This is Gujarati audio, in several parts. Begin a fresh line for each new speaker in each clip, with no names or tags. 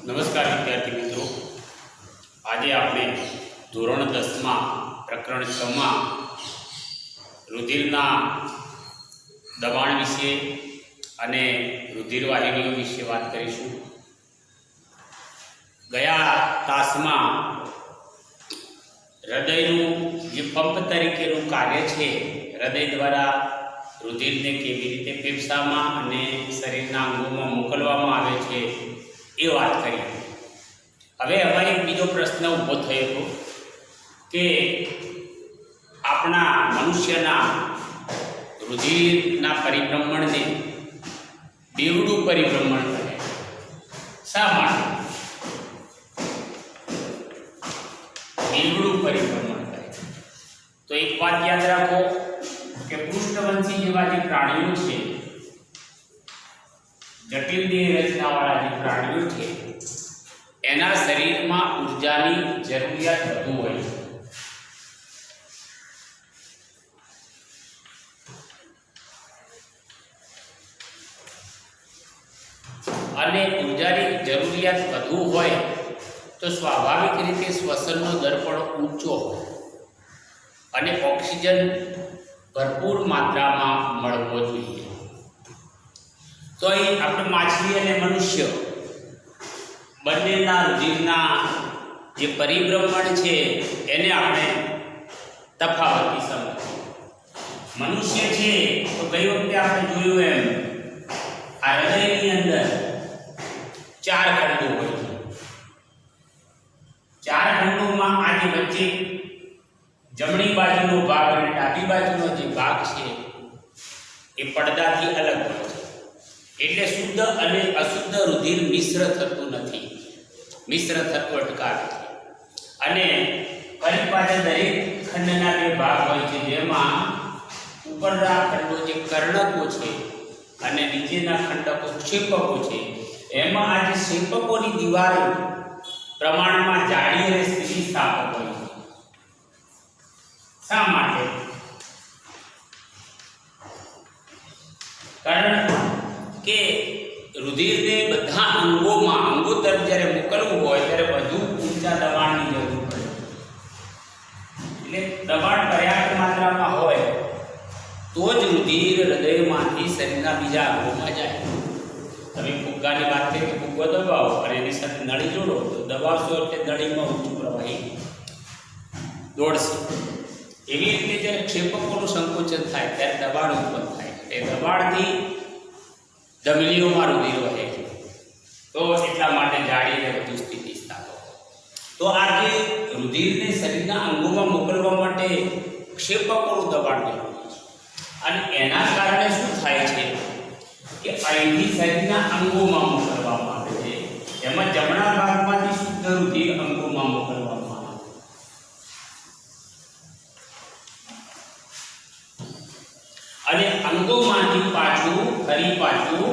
નમસ્કાર વિદ્યાર્થી મિત્રો, આજે આપણે ધોરણ 10માં પ્રકરણ 6માં રુધિરના દબાણ વિશે અને રુધિરવાહિનીઓ વિશે વાત કરીશું. ગયા તાસમાં હૃદયનું જે પંપ તરીકેનું કાર્ય છે, હૃદય દ્વારા રુધિરને કેવી રીતે ફેફસામાં અને શરીરના અંગોમાં મોકલવામાં આવે છે એ વાત કરી. હવે અમારે બીજો પ્રશ્ન ઊભો થયો હતો કે આપણા મનુષ્યના રુધિરના પરિભ્રમણને બેવડું પરિભ્રમણ કહે. શા માટે બેવડું પરિભ્રમણ કહે? તો એક વાત યાદ રાખો કે પૃષ્ઠવંશી જેવા જે પ્રાણીઓ છે, જટિલ દેહ રચનાવાળા જે પ્રાણીઓ છે, એના શરીરમાં ઉર્જાની જરૂરિયાત વધુ હોય છે. અને ઉર્જાની જરૂરિયાત વધુ હોય તો સ્વાભાવિક રીતે શ્વસનનો દર પણ ઊંચો હોય અને ઓક્સિજન ભરપૂર માત્રામાં મળવો જોઈએ. તો અહીં આપણે માછલી અને મનુષ્ય બંનેના રુધિરના જે પરિભ્રમણ છે એને આપણે તફાવતી સમજીએ. મનુષ્ય છે તો ગઈ વખતે આપણે જોયું એમ આ હૃદયની અંદર 4 ખંડો હોય છે. 4 ખંડોમાં આ જે વચ્ચે જમણી બાજુનો ભાગ અને ડાબી બાજુનો જે ભાગ છે એ પડદાથી અલગ હોય છે. એટલે શુદ્ધ અને અશુદ્ધ રુધિર મિશ્ર થતું નથી, મિશ્ર થતું અટકાવે છે. અને ફરી પાછા દરેક ખંડના 2 ભાગ હોય છે, જેમાં ઉપરના ખંડો જે કર્ણકો છે અને નીચેના ખંડકો ક્ષેપકો છે. એમાં આ જે ક્ષેપકોની દિવાલો પ્રમાણમાં જાડી અને સ્થિતિસ્થાપક હોય છે. શા માટે? કારણ કે રુધિરને બધા અંગો તરફ જ્યારે મોકલવું હોય ત્યારે વધુ ઊંચા દબાણની જરૂર પડે. એટલે દબાણ પર્યાપ્ત માત્રામાં હોય તો જ રુધિર હૃદયમાંથી શરીરના બીજા અંગોમાં જાય. તમે ફુગ્ગાની વાત કરી કે ફુગ્ગો દબાવો અને એની સાથે નળી જોડો તો દબાવશો એટલે નળીમાં ઊંચું પ્રવાહી દોડશે. એવી રીતે જ્યારે ક્ષેપકોનું સંકોચન થાય ત્યારે દબાણ ઉત્પન્ન થાય. એ દબાણથી ધમનીઓમાં રુધિર વહે છે. તો એટલા માટે જાડી અને વધુ સ્થિતિસ્થાપક. તો આ જે રુધિરને શરીરના અંગોમાં મોકલવા માટે ક્ષેપકોનું દબાણ જરૂરી છે. અને એના કારણે શું થાય છે કે અહીંથી શરીરના અંગોમાં મોકલવામાં આવે છે. એમાં જમણા ભાગમાંથી શુદ્ધ રુધિર અંગોમાં મોકલવામાં આવે છે. અને અંગોમાંથી ફરી પાછું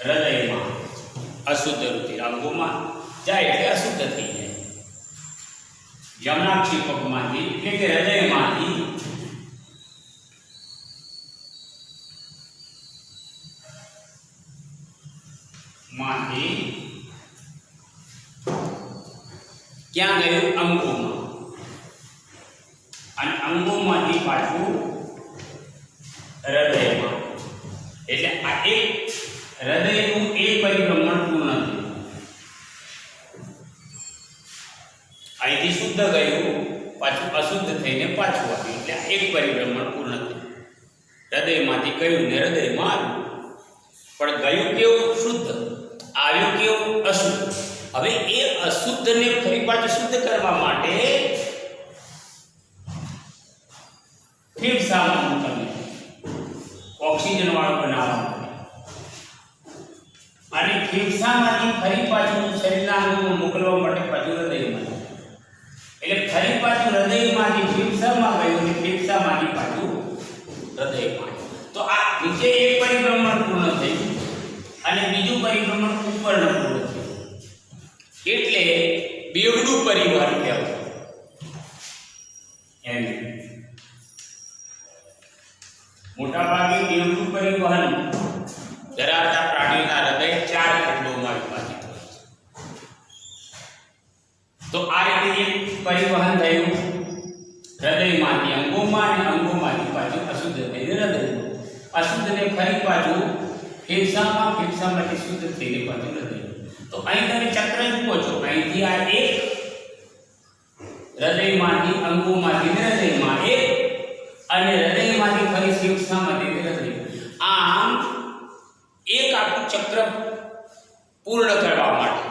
હૃદયમાં અશુદ્ધ રુધિર અંગોમાં જાય એટલે અશુદ્ધ થઈ જાય. જમણા ક્ષેપકમાંથી એટલે કે હૃદયમાંથી ક્યાં ગયું? અંગોમાં. અને અંગોમાંથી પાછું હૃદયમાં. એટલે આ એક હૃદયનું એક પરિભ્રમણ પૂર્ણ થયું. અહીંથી શુદ્ધ ગયું, પાછું અશુદ્ધ થઈને પાછું આવ્યું. એટલે એક પરિભ્રમણ પૂર્ણ થયું. હૃદયમાંથી ગયું ને હૃદયમાં આવ્યું. પણ ગયું કેવું? શુદ્ધ. આવ્યું કેવું? અશુદ્ધ. હવે એ અશુદ્ધને ફરી પાછું શુદ્ધ કરવા માટે ફેફસામાં મોકલવું, ઓક્સિજન વાળું બનાવવા માટે. અને ફેફસામાંથી ફરી પાછું શરીરના અંગોમાં મોકલવા માટે પાછું હૃદયમાં. એટલે ફરી પાછું હૃદયમાંથી ફેફસામાં ગયું અને ફેફસામાંથી પાછું હૃદયમાં. તો આ નીચે એક પરિભ્રમણ પૂર્ણ થયું અને બીજું પરિભ્રમણ ઉપરનું પૂર્ણ થયું. એટલે બેવડું પરિવહન કહેવાય. મોટાભાગે બેવડું પરિવહન ધરાવતા પ્રાણીઓના હૃદય 4 ખંડોમાં વિભાજિત તો આ રીતે એક પરિવહન થયું હૃદયમાંથી અંગોમાં અને અંગોમાંથી પાછું અશુદ્ધ થઈને હૃદયમાં, અશુદ્ધને ફરી પાછું ફેફસામાં, ફેફસામાંથી શુદ્ધ થઈને પાછું હૃદયમાં. તો અહીં તમે ચક્ર જુઓ છો, અહીંથી આ એક હૃદયમાંથી અંગોમાંથી હૃદયમાં એક, અને હૃદયમાંથી ફરી ફેફસામાંથી હૃદય. આમ એક આખું ચક્ર પૂર્ણ કરવા માટે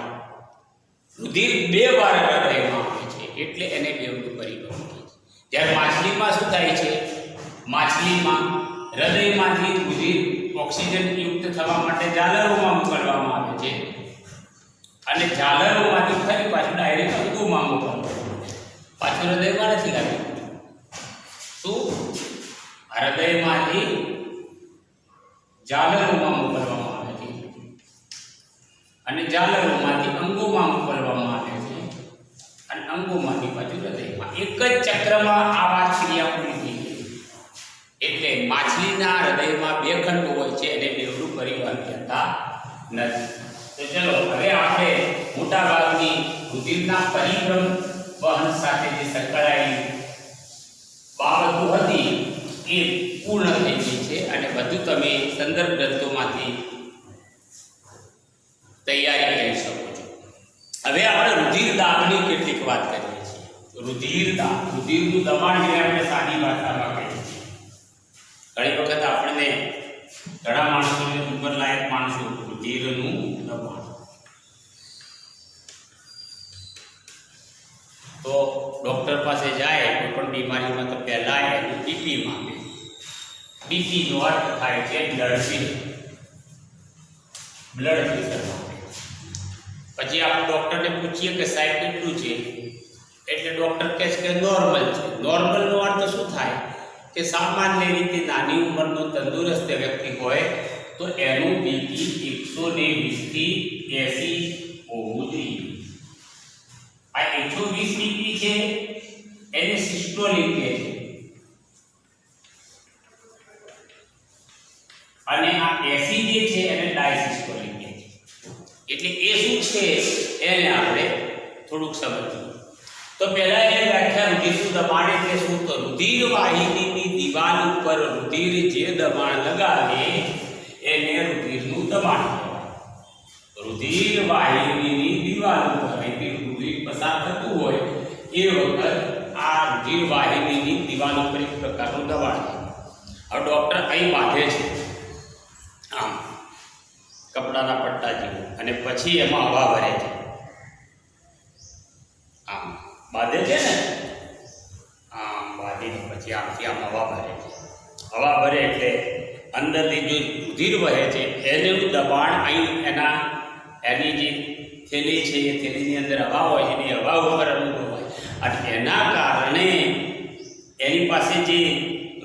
રુધિર 2 વાર હૃદયમાં આવે છે, એટલે એને બેવડું પરિવહન કહે છે. જ્યારે માછલીમાં શું થાય છે? માછલીમાં હૃદયમાંથી રુધિર ઓક્સિજન યુક્ત થવા માટે ઝાલરોમાં મોકલવામાં આવે છે, અને ઝાલરોમાંથી ફરી પાછું ડાયરેક્ટ અંગોમાં મોકલવામાં આવે છે. પાછું હૃદયમાં નથી લાગ્યું. શું? હૃદયમાંથી ઝાલરોમાં મોકલવામાં આવે છે, અને ઝાલરોમાંથી અંગોમાં મોકલવામાં આવે છે, અને અંગોમાંથી પાછું હૃદયમાં. એક જ ચક્રમાં આ વાત ક્રિયા પૂરી થઈ ગઈ. એટલે માછલીના હૃદયમાં 2 ખંડ હોય છે, અને બેવડું પરિવહન કહેતા નથી. તો ચલો હવે આપણે મોટા ભાગની રુધિરના પરિભ્રમણ વહન સાથે જે સંકળાયેલી બાબતો હતી એ પૂર્ણ થઈ ગઈ છે, અને બધું તમે સંદર્ભ ગ્રંથોમાંથી તૈયારી કરી શકો છો. હવે આપણે રુધિર દાબની કેટલીક વાત કરીએ છીએ. રુધિર દાબ, રુધિરનું દબાણ જેને આપણે સાદી ભાષામાં કહીએ છીએ. ઘણી વખત આપણને ઘણા માણસોને, ઉંમરલાયક માણસો, રુધિરનું દબાણ, તો ડૉક્ટર પાસે જાય કોઈ પણ બીમારીમાં તો પહેલાં એનું બીપી માંગે. બીપીનો અર્થ થાય છે બ્લડ પ્રેશર માંગે. પછી આપણે ડૉક્ટરને પૂછીએ કે સાહેબ કેટલું છે, એટલે ડૉક્ટર કહે છે કે નોર્મલ છે. નોર્મલનો અર્થ શું થાય? કે સામાન્ય રીતે નાની ઉંમરનો તંદુરસ્ત વ્યક્તિ હોય તો એનું બીપી 120 થી 80 હોવું જોઈએ. આ 120 બીપી છે એને સિસ્ટોલિક કહે છે, અને આ 80 જે છે એને ડાયસિસ્ટોલિક કહે છે. એટલે એ શું છે એને આપણે થોડુંક સમજીએ. તો પહેલા એ વ્યાખ્યા રુધિરનું દબાણ એટલે શું? તો રુધિર વાહિનીની દિવાલ ઉપર રુધિર જે દબાણ લગાવે એને રુધિરનું દબાણ કહેવાય. રુધિર વાહિનીની દિવાલ ઉપર રુધિર પસાર થતું હોય એ વખત આ રુધિર વાહિનીની દિવાલ ઉપર એક પ્રકારનું દબાણ છે. હવે ડૉક્ટર અહીં બાંધે છે આમ કપડાના પટ્ટા જેવું, અને પછી એમાં હવા ભરે છે. આમ બાંધે છે ને, આમ બાંધીને પછી આમથી આમ હવા ભરે છે. હવા ભરે એટલે અંદરથી જો રુધિર વહે છે એનું દબાણ અહીં એની જે થેલી છે એ થેલીની અંદર હવા હોય છે, એ હવા ઉપર અનુભવાય, અને એના કારણે એની પાસે જે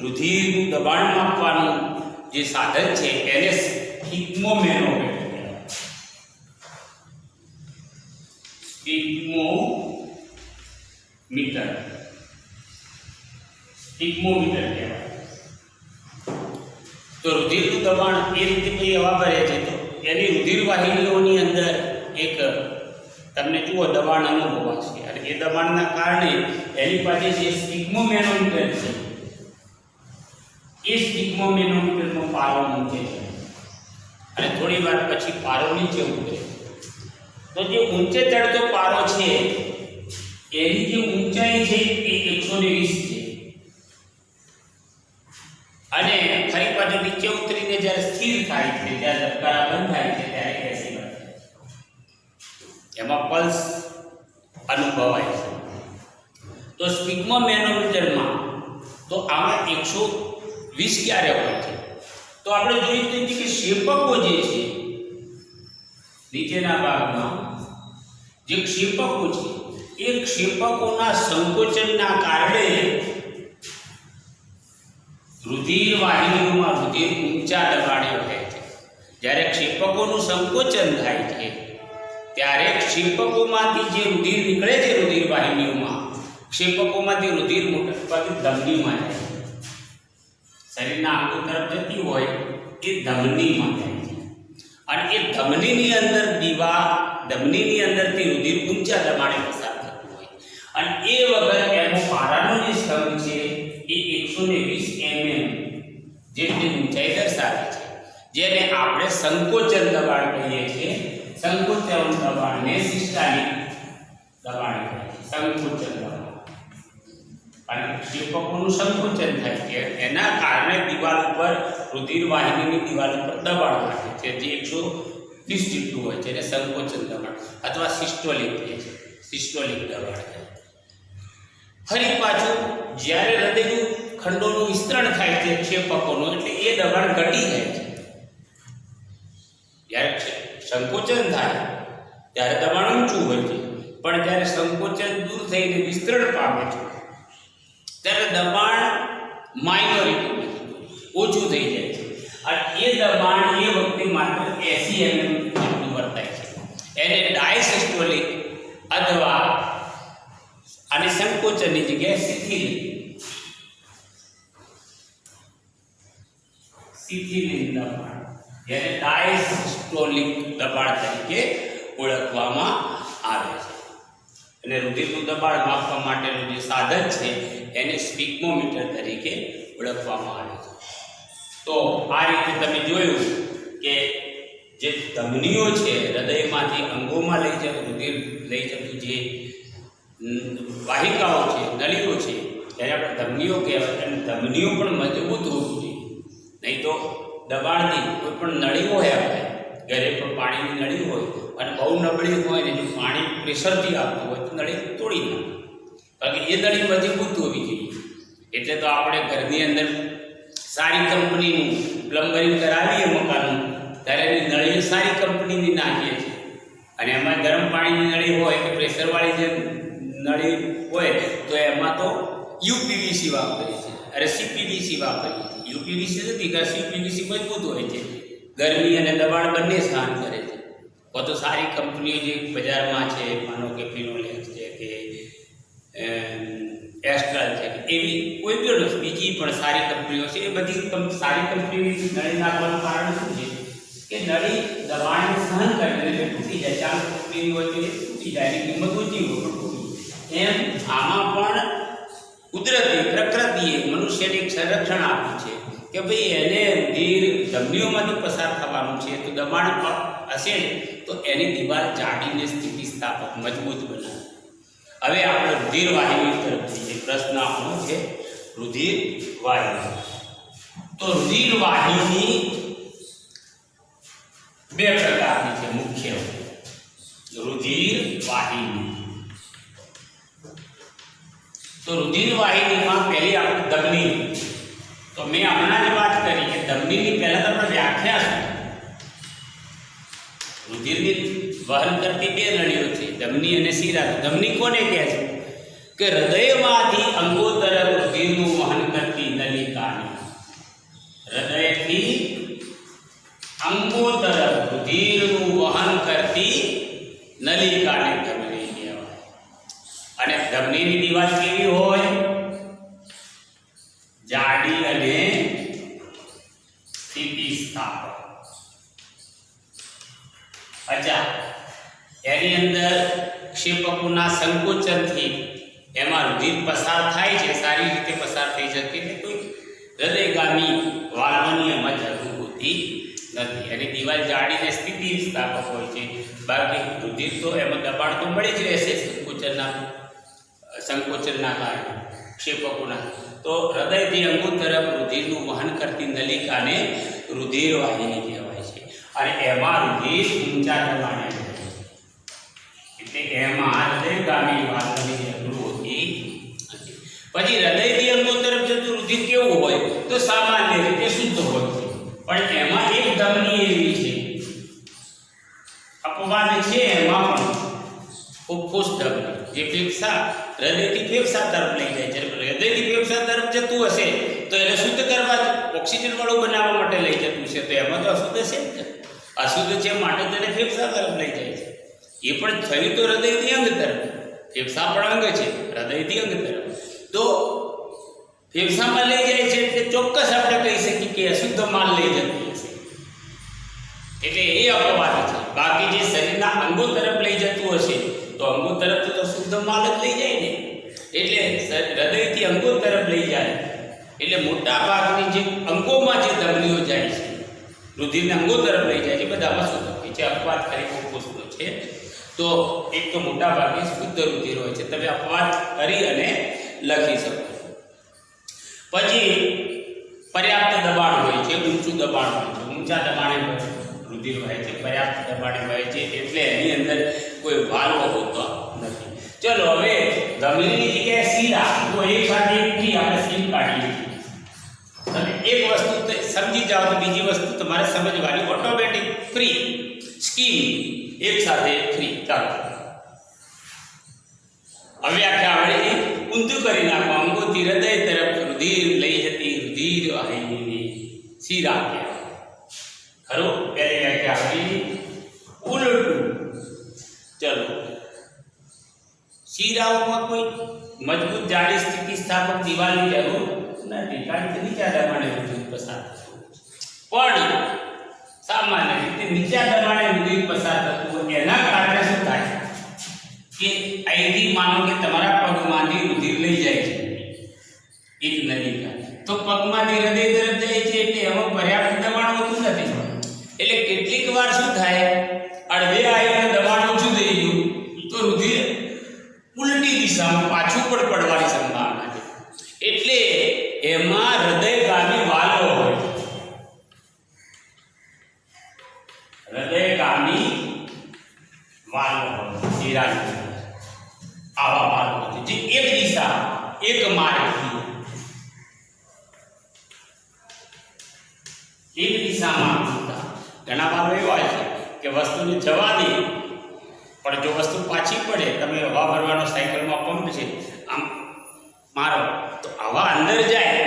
રુધિરનું દબાણ માપવાનું જે સાધન છે એને સ્ફિગ્મોમેનોમીટર કહેવાય. સ્ફિગ્મોમીટર કહેવાય. તો રુધિરનું દબાણ એ રીતે પછી હવા ભરે છે, તો એની રુધિર વાહિનીઓની અંદર એક તમને જુઓ દબાણ અનુભવાશે, અને એ દબાણના કારણે એની પાસે જે સ્ફિગ્મોમેનોમીટર છે એ સ્ફિગ્મોમેનોમીટરનો પારો ઊંચે છે, અને થોડી વાર પછી પારો નીચે ઉતરે. તો જે ઊંચે ચડતો પારો છે એની જે ઊંચાઈ છે એ 120 છે, અને ફરી પાછું નીચે ઉતરીને જ્યારે સ્થિર થાય છે, જ્યારે ધબકારા બંધ થાય છે, ત્યારે 80 બને. એમાં પલ્સ અનુભવાય છે. તો સ્ફિગ્મોમેનોમીટરમાં તો આમાં 120 ક્યારે હોય છે? તો આપણે જોયું કે ક્ષેપકો જે છે નીચેના ભાગમાં જે ક્ષેપકો છે એ ક્ષેપકોના સંકોચનના કારણે રુધિર વાહિનીઓમાં રુધિર ઊંચા દબાણે વહે છે. જ્યારે ક્ષેપકોનું સંકોચન થાય છે ત્યારે ક્ષેપકોમાંથી જે રુધિર નીકળે છે રુધિર વાહિનીઓમાં, ક્ષેપકોમાંથી રુધિર મોટાભાગે ધમનીમાં જાય છે. શરીરના અંગો તરફ જતી હોય એ ધમનીમાં જાય છે, અને એ ધમનીની અંદર ધમનીની અંદરથી રુધિર ઊંચા દબાણે પસાર થતું હોય. અને એ વગર એનો પારાનો જે સ્તંભ છે એ 120 mm જેટલી ઊંચાઈ દર્શાવે છે, જેને આપણે સંકોચન દબાણ કહીએ છીએ. સંકોચન દબાણને સિસ્ટાલિક દબાણ કહીએ છીએ. સંકોચન દબાણ અને ક્ષેપકોનું સંકોચન થાય છે, એના કારણે દિવાલ ઉપર રુધિર વાહિનીની દિવાલ ઉપર દબાણ લાગે છે, જે 130 જેટલું હોય છે, એને સંકોચન દબાણ અથવા સિસ્ટોલિક કહે છે. સિસ્ટોલિક દબાણ છે. ફરી પાછું જ્યારે હૃદયનું ખંડોનું વિસ્તરણ થાય છે ક્ષેપકોનું, એટલે એ દબાણ ઘટી જાય છે. જ્યારે સંકોચન થાય ત્યારે દબાણ ઊંચું હોય છે, પણ જ્યારે સંકોચન દૂર થઈને વિસ્તરણ પામે છે ત્યારે દબાણ માઇનોરિટી ઓછું થઈ જાય છે. અને એ દબાણ એ વખતે માત્ર 80 mm જેટલું વર્તાય છે. એને ડાયસિસ્ટોલિક અથવા આની સંકોચનની જગ્યાએ શિથિલ દબાણ, જેને ડાયસિસ્ટોલિક દબાણ તરીકે ઓળખવામાં આવે છે. અને રુધિરનું દબાણ માપવા માટેનું જે સાધન છે એને સ્પિગ્મોમીટર તરીકે ઓળખવામાં આવે છે. તો આ રીતે તમે જોયું કે જે ધમનીઓ છે, હૃદયમાંથી અંગોમાં લઈ જતું રુધિર લઈ જતું જે વાહિકાઓ છે, નળીઓ છે, ત્યારે આપણે ધમનીઓ કહેવાય. અને ધમનીઓ પણ મજબૂત હોવી જોઈએ, નહીં તો દબાણથી કોઈ પણ નળી હોય, આપણે ઘરે પણ પાણીની નળી હોય અને બહુ નબળી હોય ને જો પાણી પ્રેશરથી આવતું હોય તો નળી તોડી નાખે. કારણ કે એ નળી મજબૂત હોવી જોઈએ. એટલે તો આપણે ઘરની અંદર સારી કંપનીનું પ્લમ્બરિંગ કરાવીએ મકાનનું, ત્યારે એની નળી સારી કંપનીની નાખીએ છીએ. અને એમાં ગરમ પાણીની નળી હોય કે પ્રેશરવાળી જે નળી હોય તો એમાં તો યુપીવીસી વાપરીએ છીએ, અરે સીપીવીસી વાપરીએ છીએ. યુપીવીસી નથી, કારણ સીપીવીસી મજબૂત હોય છે, ગરમી અને દબાણ બંને સહન કરે છે. તો સારી કંપનીઓ જે બજારમાં છે, માનો કે ફિનોલેક્સ છે કે એસ્ટ્રલ છે, એવી કોઈ પણ બીજી પણ સારી કંપનીઓ છે, એ બધી સારી કંપનીની નળી નાખવાનું કારણ શું છે કે નળી દબાણને સહન કરીને તૂટી જાય. ચાલુ કંપનીની હોય તો એ તૂટી જાય, એની કિંમત ઓછી હોય પણ તૂટી. એમ આમાં પણ કુદરતી પ્રકૃતિએ મનુષ્યને એક સંરક્ષણ આપ્યું છે કે ભાઈ એને રુધિર ધમનીઓમાંથી પસાર થવાનું છે, તો દબાણ હશે તો એની દિવાલ જાડીને સ્થિતિસ્થાપક મજબૂત બનાવે. હવે આપણે રુધિર વાહિની તરફ જઈએ. પ્રશ્ન આપણો છે રુધિર વાહિની. તો રુધિર વાહિની બે પ્રકારની છે મુખ્ય. રુધિર વાહિની, તો રુધિર વાહિનીમાં પહેલી આપણે ધમની. તો મેં હમણાં જ વાત કરી કે ધમનીની પહેલા તો આપણે વ્યાખ્યા શું. રુધિરની વહન કરતી બે નળીઓ છે, ધમની અને શિરા. ધમની કોને કહે છે કે હૃદયમાંથી અંગો તરફ રુધિરનું વહન કરતી નલિકાને, હૃદયથી અંગો તરફ રુધિરનું વહન કરતી નલિકાને ધમની કહેવાય. અને ધમનીની દિવાલ કેવી હોય? જાડી અને સ્થિતિસ્થાપક. અચ્છા, એની અંદર ક્ષેપકોના સંકોચનથી એમાં રુધિર પસાર થાય છે, સારી રીતે પસાર થઈ શકે એટલે કોઈ હૃદયગામી વાલ્વની એમાં જરૂર હોતી નથી. એની દિવાલ જાડી અને સ્થિતિસ્થાપક હોય છે. બાકી રુધિર તો એમાં દબાણ તો મળી જ રહેશે સંકોચનના કારણે ક્ષેપકોના. તો હૃદયથી અંગો તરફ રુધિરનું વહન કરતી નલિકાને રુધિર વાહિની કહેવાય છે. અને એમાં રુધિર ઊંચા દબાણે રહે છે, એટલે એમાં હૃદયગામી વાલ્વની જરૂર હોતી નથી. પછી હૃદયથી અંગો તરફ જતું રુધિર કેવું હોય તો સામાન્ય રીતે શુદ્ધ હોય છે, પણ એમાં એક ધમની એવી છે, અપવાદ છે એમાં પણ, ફુફ્ફુસ ધમની, જે ફેફસા હૃદયથી ફેફસા તરફ લઈ જાય છે. હૃદયથી ફેફસા તરફ જતું હશે તો એને શુદ્ધ કરવા, ઓક્સિજન વાળું બનાવવા માટે લઈ જતું છે, તો એમાં તો અશુદ્ધ છે ને, અશુદ્ધ છે માટે તેને ફેફસા તરફ લઈ જાય છે. એ પણ થયું તો હૃદયથી અંગ તરફ. ફેફસા પણ અંગ છે, હૃદયથી અંગ તરફ. તો ફેફસામાં લઈ જાય છે એટલે ચોક્કસ આપણે કહી શકીએ કે અશુદ્ધ માલ લઈ જતું હશે, એટલે એ અપવાદ છે. બાકી જે શરીરના અંગો તરફ લઈ જતું હશે તો અંગો તરફ તો શુદ્ધ માલ જ લઈ જાય ને. અંગો તરફ લઈ જાય. એટલે મોટા ભાગની જે અંગોમાં જે ધમનીઓ જાય છે, રુધિરને અંગો તરફ લઈ જાય છે, બધામાં શુદ્ધ હોય છે. અપવાદ ખાલી ફૂફૂસનો છે. તો એક તો મોટા ભાગે શુદ્ધ રુધિર હોય છે. તમે અપવાદ કરી અને લખી શકો. પછી પર્યાપ્ત દબાણ હોય છે, ઊંચું દબાણ હોય છે. ઊંચા દબાણે રુધિર વહે છે, પર્યાપ્ત દબાણે વહે છે, એટલે એની અંદર કોઈ વાલ્વ હોતો નથી. ચલો હવે ધમનીની જગ્યાએ શીરા, તો એક સાથે એક થી આપણે સ્કીમ કાઢીએ છીએ. અને એક વસ્તુ તો સમજી જાઓ તો બીજી વસ્તુ તમારે સમજવાની. ઓટોમેટિક ફ્રી સ્કીમ એક સાથે ફ્રી. ચાલો હવે વ્યાખ્યા આવડે ઊંધું કરી નાખો. અંગોથી હૃદય તરફ રુધિર લઈ જતી રુધિર વાહિનીને શીરા કહેવાય. ખરું? પહેલી વ્યાખ્યા આવી. ઉલટું. ચલો શીરાઓમાં કોઈ મજબૂત જાડી સ્થિતિસ્થાપક દિવાલની જરૂર નથી, કારણ કે નીચા દબાણે રુધિર પસાર થતું. પણ સામાન્ય રીતે નીચા દબાણે રુધિર પસાર થતું હોય એના કારણે શું થાય કે અહીંથી માનો કે તમારા પગમાંથી રુધિર લઈ જાય છે એક નલિકા, તો પગમાંથી હૃદય તરફ જાય છે એટલે એમાં પર્યાપ્ત દબાણ હોતું નથી. એટલે કેટલીક વાર શું થાય, અડધે આવીને દબાણ ઓછું થઈ ગયું તો રુધિર ઉલટી દિશામાં પાછું પણ પડવાની સંભાવના છે. એટલે એમાં હૃદયગામી વાલ્વ હોય છે. હૃદયગામી વાલ્વ હોય શીરાની આવા વાલ્વ છે જે એક દિશા એક માર્ગથી એક દિશામાં ઘણા વાલ્વ એવા હોય છે કે વસ્તુને જવા દે, પણ જો વસ્તુ પાછી પડે, તમે હવા ભરવાનો સાયકલમાં પંપ છે આમ મારો તો હવા અંદર જાય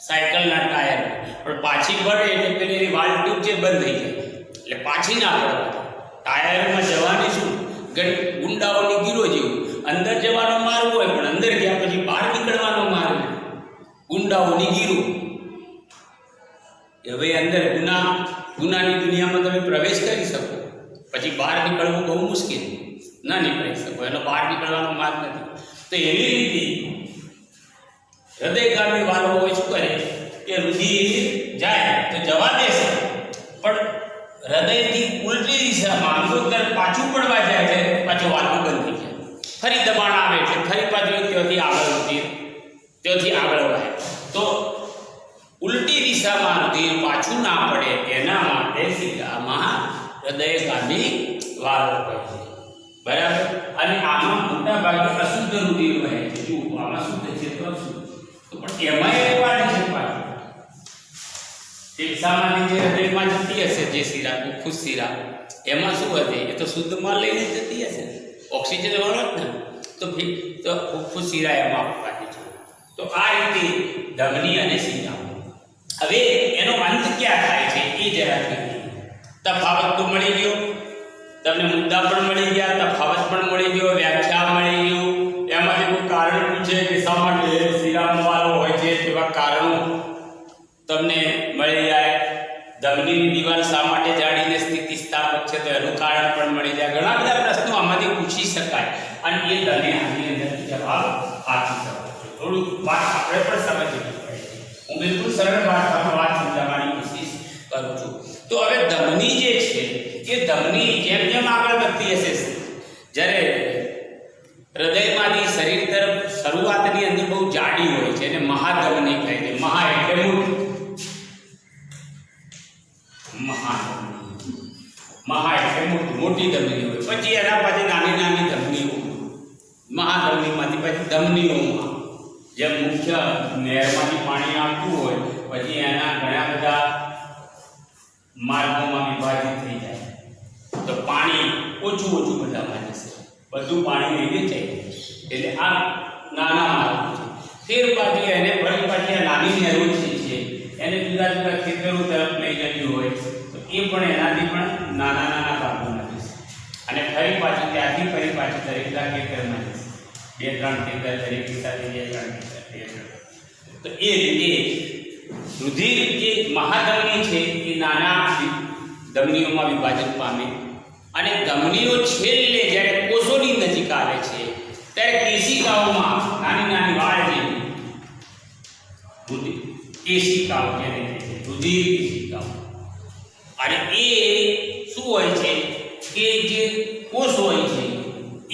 સાયકલના ટાયર, પણ પાછી પડે એટલે પેલી એની વાલ્વ ટ્યુબ છે બંધ થઈ જાય, એટલે પાછી ના પડે. ટાયરમાં જવાની શું ગુંડાઓની ગીરો જેવું અંદર જવાનો માર્ગ હોય, પણ અંદર ગયા પછી બહાર નીકળવાનો માર્ગ ગુંડાઓની ગીરો. હવે અંદર ગુનાની દુનિયામાં તમે પ્રવેશ કરી શકો, પછી બહાર નીકળવું બહુ મુશ્કેલ, ના નીકળી શકો, એનો બહાર નીકળવાનો માર્ગ નથી. તો એવી રીતે હૃદયગામી વાલ્વ હોય શું કરે કે રુધિર જાય તો જવા દેશે, પણ હૃદયથી ઉલટી દિશામાં અંગોત્તર પાછું પડવા જાય છે, પાછું વાલ્વ બંધ થઈ જાય. ફરી દબાણ આવે એટલે ફરી પાછું ત્યાંથી આગળ રુધિર ત્યાંથી આગળ વહે. તો ઉલટી દિશામાં રુધિર પાછું ના પડે એના માટે શીરામાં હૃદયગામી વાલ્વ હોય છે. બરાબર? અને આમાં મોટા ભાગે અશુદ્ધ રુધિર વહે છે. જો આમાં શુદ્ધ છે તો અશુદ્ધ, તો પણ એમાં એક વાત છે પાછી ફેફસામાંથી જે હૃદયમાં જતી હશે જે શીરા ફૂફૂસ શીરા, એમાં શું હશે? એ તો શુદ્ધ માલ લઈને જતી હશે, ઓક્સિજન હોવાનો જ ને, તો ફૂફૂસ શીરા એમાં આપવાની છે. તો આ રીતે ધમની અને શીરા. હવે એનો અંત ક્યાં થાય છે એ જરા જોઈએ. તફાવત તો મળી ગયો તમને, મુદ્દા પણ મળી ગયા, તફાવત પણ મળી ગયો, વ્યાખ્યા મળી ગયું. એમાંથી કોઈ કારણ પૂછે કે શા માટે શીરામાં વાલ્વ હોય છે, તેવા કારણો તમને મળી જાય. ધમનીની દિવાલ શા માટે જાડીને સ્થિતિસ્થાપક છે તો એનું કારણ પણ મળી જાય. ઘણા બધા પ્રશ્નો આમાંથી પૂછી શકાય અને એ તમે આની અંદર જવાબ આપી શકો છો. થોડું વાત આપણે પણ સમજવી પડે. હું બિલકુલ સરળ ભાષામાં વાત સમજાવવાની કોશિશ કરું છું. તો હવે ધમની જે છે એ ધમની જેમ જેમ આગળ વધતી હશે, જ્યારે હૃદયમાંથી શરીર તરફ શરૂઆતની અંદર બહુ જાડી હોય છે અને મહાધમની કહે છે. મહા એટલે મોટી, મહા એટલે મોટી ધમની હોય. પછી એના પછી નાની નાની ધમનીઓ, મહાધમનીમાંથી પછી ધમનીઓમાં જેમ મુખ્ય નહેરમાંથી પાણી આવતું હોય પછી એના ઘણા બધા માર્ગોમાં વિભાજિત થઈ જાય, તો પાણી ઓછું બધામાં જશે, બધું પાણી લઈને જાય. એટલે આ નાના માર્ગો છે. ફેર પાછી એને ફરી પાછી આ નાની નહેરો છે એને જુદા જુદા ખેતરો તરફ લઈ જવી હોય તો એ પણ એનાથી પણ નાના ભાગોમાં જશે, અને ફરી પાછી ત્યાંથી ફરી પાછી દરેકના ખેતરમાં જશે. 2-3 ખેતર દરેક સાથે 2-3 ખેતર. તો એ રીતે રુધિર જે મહાધમની છે એ નાના ધમનીઓમાં વિભાજન પામે, અને ધમનીઓ છેલ્લે જ્યારે કોષોની નજીક આવે છે ત્યારે કેશિકાઓમાં નાની વાળ જેવી રુધિર કેશિકાઓ જેને કહે છે રુધિર કેશિકાઓ. અને એ શું હોય છે કે જે કોષ હોય છે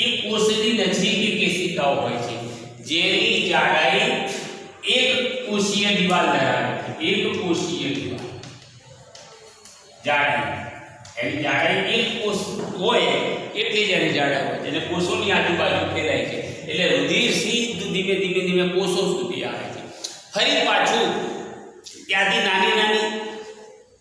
એ કોષની નજીક કેશિકાઓ હોય છે જેની જાડાઈ એક કોષીય દિવાલ ધરાવે છે. એક કોષીય દિવાલ જાડાઈ એની જાડાઈ એક કોષ હોય એટલી જ એની જાડાઈ હોય છે અને કોષોની આજુબાજુ ફેલાય છે એટલે રુધિર સીધું ધીમે ધીમે ધીમે કોષો સુધી આવે છે. ફરી પાછું ત્યાંથી નાની નાની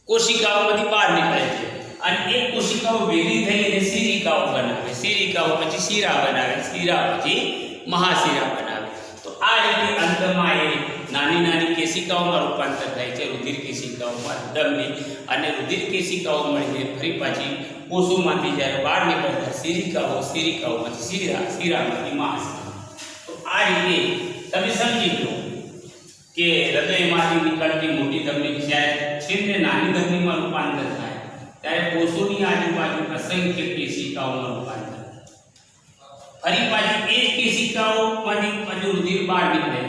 કોશિકાઓમાંથી બહાર નીકળે છે અને એ કોશિકાઓ ભેગી થઈને સિરિકાઓ બનાવે. સિરિકાઓ પછી શીરા બનાવે. શીરા પછી મહાશીરા બનાવે. તો આ રીતે અંતમાં એ નાની નાની કેશિકાઓમાં રૂપાંતર થાય છે રુધિર કેશિકાઓમાં ધમની. અને રુધિર કેશિકાઓ મળીને ફરી પાછી કોષોમાંથી જ્યારે બહાર નીકળતા સિરિકાઓ, સિરિકાઓમાંથી શીરા, શીરામાંથી મહાશીરા. તો આ રીતે તમે સમજી લો કે હૃદયમાંથી નીકળતી મોટી ધમની જ્યારે છેલ્લે નાની ધમનીમાં રૂપાંતર થાય ત્યારે કોષોની આજુબાજુ અસંખ્ય કેશિકાઓમાં રૂપાંતર થાય. ફરી પાછી એ જ કેશિકાઓમાંથી પછી રુધિર બહાર નીકળે.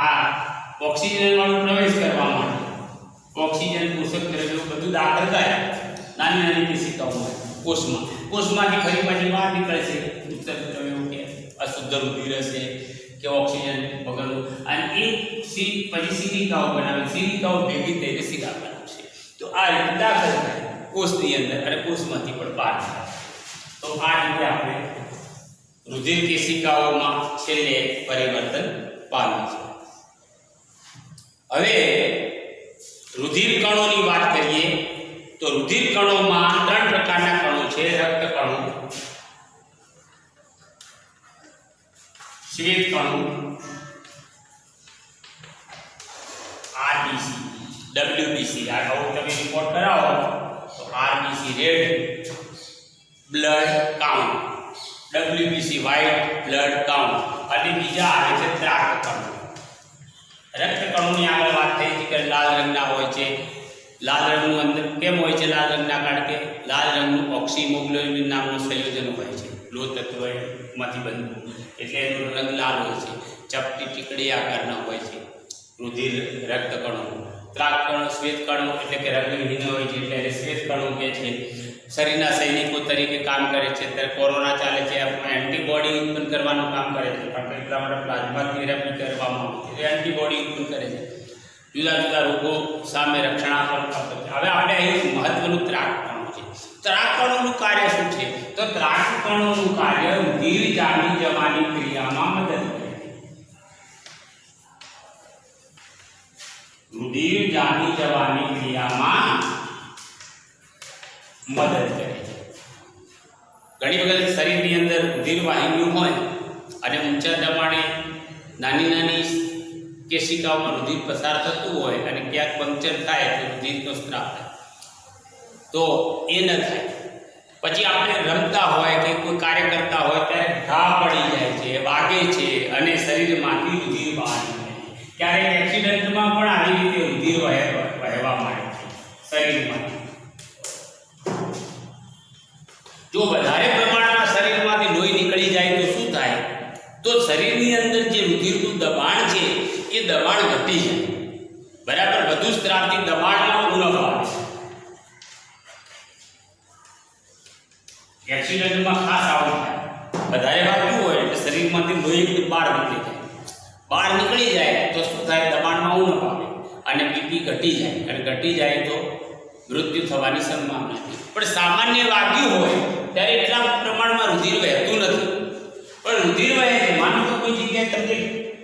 આ ઓક્સિજન વાળો પ્રવેશ કરવા માટે ઓક્સિજન, પોષક દ્રવ્યો બધું દાખલ થાય નાની નાની કેશિકાઓમાં કોષમાંથી ફરી પાછી બહાર નીકળે છે પોષક દ્રવ્યો કે અશુદ્ધ રુધિર હશે કે ઓક્સિજન વગરનું. અને એ પછી સિરિકાઓ બનાવે. સિરિકાઓ ભેગી થઈને શીરા બનાવશે. તો આ રીતે દાખલ થાય કોષની અંદર અને કોષમાંથી પણ બહાર થાય. તો આ રીતે આપણે રુધિર કેશિકાઓમાં છેલ્લે પરિવર્તન પામે છે. હવે રુધિર કણોની વાત કરીએ તો રુધિર કણોમાં 3 પ્રકારના કણો છે. રક્ત કણો, શ્વેત કણો, RBC, WBC. આ કહું તમે રિપોર્ટ કરાવો તો RBC red blood count, WBC white blood count અને બીજા આવે છે ત્રાક કણો. રક્તકણોની આગળ વાત થઈ છે કે લાલ રંગના હોય છે. લાલ રંગનું અંદર કેમ હોય છે લાલ રંગના? કારણ કે લાલ રંગનું ઓક્સિમોગ્લોબિન નામનું સંયોજન હોય છે લોહ તત્વમાંથી બનતું એટલે એનો રંગ લાલ હોય છે. ચપટી ટીકડી આકારના હોય છે રુધિર રક્તકણો. ત્રાક કણો, શ્વેત કણો એટલે કે રંગહીન હોય છે એટલે શ્વેત કણો કે છે શરીરના સૈનિકો તરીકે કામ કરે છે. અત્યારે કોરોના ચાલે છે એમાં એન્ટીબોડી ઉત્પન્ન કરવાનું કામ કરે છે કારણ કે એટલા માટે પ્લાઝમા થેરાપી કરવામાં આવે છે. એન્ટીબોડી ઉત્પન્ન કરે છે જુદા જુદા રોગો સામે રક્ષણાત્મક આપે છે. હવે આપણે અહીં મહત્વનું ત્રાક કણો છે. ત્રાક કણોનું કાર્ય શું છે? તો ત્રાક કણોનું કાર્ય રુધિર જામી જવાની ક્રિયામાં મદદ કરે છે. રુધિર જામી જવાની ક્રિયામાં મદદ કરે છે. ઘણી વખત શરીરની અંદર રુધિર વાહિનીઓ હોય અને ઊંચા દબાણે નાની નાની કેશિકાઓમાં રુધિર પસાર થતું હોય અને ક્યાંક પંક્ચર થાય તો રુધિરનો સ્ત્રાવ થાય. તો એ ન થાય. પછી આપણે રમતા હોય કે કોઈ કાર્ય કરતા હોય ત્યારે ઘા પડી જાય છે, વાગે છે અને શરીરમાંથી રુધિર બહાર નીકળે છે. ક્યારેક એક્સિડન્ટમાં પણ આવી રીતે રુધિર વહેવા માંડે છે શરીરમાંથી. જો વધારે પ્રમાણમાં શરીરમાંથી લોહી નીકળી જાય તો શું થાય? તો શરીરની અંદર જે રુધિરનું દબાણ છે એ દબાણ ઘટી જાય. બરાબર, વધુ સ્ત્રાવથી દબાણમાં ઉણપ આવે. એક્સિડન્ટમાં ખાસ આવું થાય. વધારે વાગ્યું હોય એટલે શરીરમાંથી લોહી બહાર નીકળી જાય. બહાર નીકળી જાય તો શું થાય? દબાણમાં ઉણપ આવે અને બીપી ઘટી જાય અને ઘટી જાય તો મૃત્યુ થવાની સંભાવના છે. પણ સામાન્ય વાગ્યું હોય ત્યારે એટલા પ્રમાણમાં રુધિર વહેતું નથી. પણ રુધિર વહે છે. માનો કે કોઈ જગ્યાએ તમને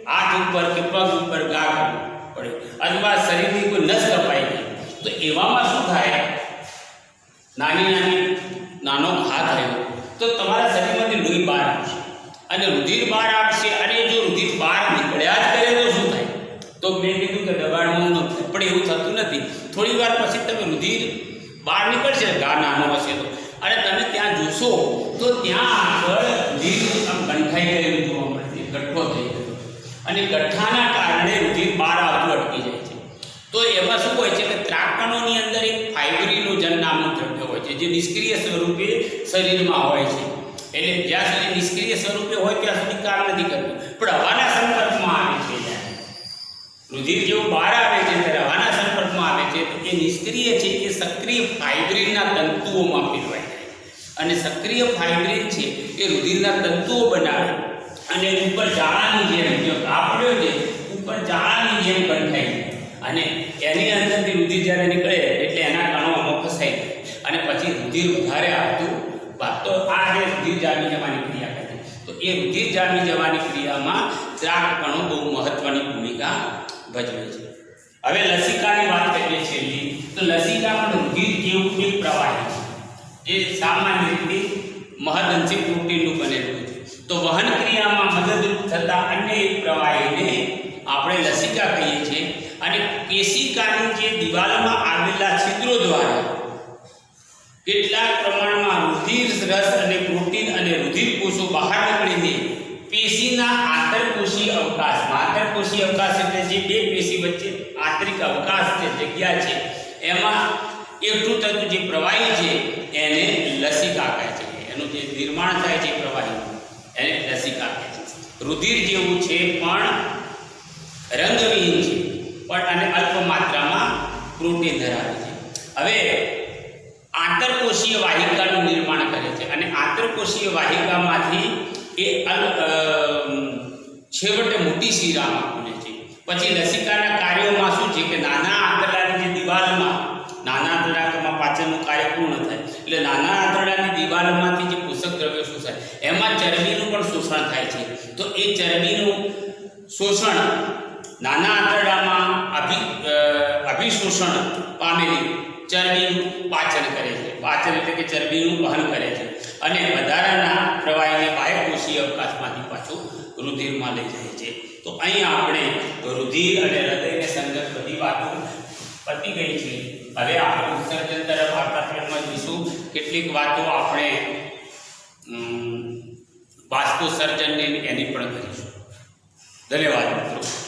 હાથ ઉપર કે પગ ઉપર ઘા પડે અથવા શરીરની કોઈ નસ કપાઈ ગઈ તો એવામાં શું થાય? નાનો ઘા થયો તો તમારા શરીરમાંથી લોહી બહાર આવશે અને રુધિર બહાર આવશે. અને જો રુધિર બહાર નીકળ્યા જ કરે તો શું થાય? તો મેં કીધું કે દબાણમાં ન થાય. પણ એવું થતું નથી. થોડી વાર પછી તમે રુધિર બહાર નીકળશે, ઘા નાનો હશે તો, અને તમે ત્યાં જોશો તો ત્યાં આગળ રુધિર આમ ગંઠાઈ ગયેલું જોવા મળશે, ગઠ્ઠો થઈ ગયો અને ગઠ્ઠાના કારણે રુધિર બહાર આવતું અટકી જાય છે. તો એમાં શું હોય છે કે ત્રાક કણોની અંદર એક ફાઇબ્રિનોજન નામનું દ્રવ્ય હોય છે જે નિષ્ક્રિય સ્વરૂપે શરીરમાં હોય છે. એટલે જ્યાં સુધી નિષ્ક્રિય સ્વરૂપે હોય ત્યાં સુધી કામ નથી કરતું, પણ હવાના સંપર્કમાં આવે છે રુધિર જેવું બહાર આવે છે ત્યારે હવાના સંપર્કમાં આવે છે તો એ નિષ્ક્રિય છે, એ સક્રિય ફાઇબ્રિનના તંતુઓમાં ફેરવાઈ જાય અને સક્રિય ફાઇબ્રિન છે એ રુધિરના તંતુઓ બનાવે અને ઉપર જાળાની જેમ જો કાપડ્યો છે ઉપર જાળાની જેમ ગંઠાઈ જાય અને એની અંદરથી રુધિર જ્યારે નીકળે એટલે એના કણોમાં ફસાઈ જાય અને પછી રુધિર વધારે આવતું તો આ જે રુધિર જામી જવાની ક્રિયા કરે તો એ રુધિર જામી જવાની ક્રિયામાં ત્રાક કણો બહુ મહત્વની ભૂમિકા ભજવે છે. હવે લસિકાની વાત કરીએ છેલ્લી તો લસિકા પણ રુધિર જેવું એક પ્રવાહી છે જે સામાન્ય રીતે મહદઅંશે પ્રોટીનનું બનેલું છે. તો વહન ક્રિયામાં મદદરૂપ થતા અન્ય એક પ્રવાહીને આપણે લસિકા કહીએ છીએ અને કેશિકાની જે દિવાલમાં આવેલા છિદ્રો દ્વારા કેટલાક પ્રમાણમાં રુધિર રસ અને પ્રોટીન અને રુધિર કોષો બહાર નીકળીને પેશીના આંતરકોષીય અવકાશમાં, આંતરકોષીય અવકાશ એટલે જે બે પેશી વચ્ચે આંતરિક અવકાશ છે, જગ્યા છે, એમાં એકઠું થતું જે પ્રવાહી છે એને લસિકા કહે છે. એનું જે નિર્માણ થાય છે પ્રવાહીનું એને લસિકા કહે છે. રુધિર જેવું છે પણ રંગવિહીન છે પણ અને અલ્પ માત્રામાં પ્રોટીન ધરાવે છે. હવે આંતરકોષીય વાહિકાનું નિર્માણ કરે છે અને આંતરકોષીય વાહિકામાંથી એ છેવટે મોટી શિરામાં ખુલે છે. પછી લસિકાના કાર્યોમાં શું છે કે નાના આંતરડાની જે દિવાલમાં, નાના આંતરડામાં પાચનનું કાર્ય પૂર્ણ થાય એટલે નાના આંતરડાની દિવાલમાંથી જે પોષક દ્રવ્યો શોષાય એમાં ચરબીનું પણ શોષણ થાય છે. તો એ ચરબીનું શોષણ નાના આંતરડામાં અભિશોષણ પામેલી ચરબીનું પાચન કરે છે. પાચન એટલે કે ચરબીનું વહન કરે છે અને વધારાના પ્રવાહીને બાહ્યકોષીય અવકાશમાંથી પાછું રુધિરમાં લઈ જાય છે. તો અહીં આપણે રુધિર અને હૃદયને સંગત બધી વાતો પતી ગઈ છે. હવે આપણે ઉત્સર્જન તરફ આવતા ક્રમમાં જોઈશું. કેટલીક વાતો આપણે બાષ્પોત્સર્જનની એની પણ કરીશું. ધન્યવાદ મિત્રો.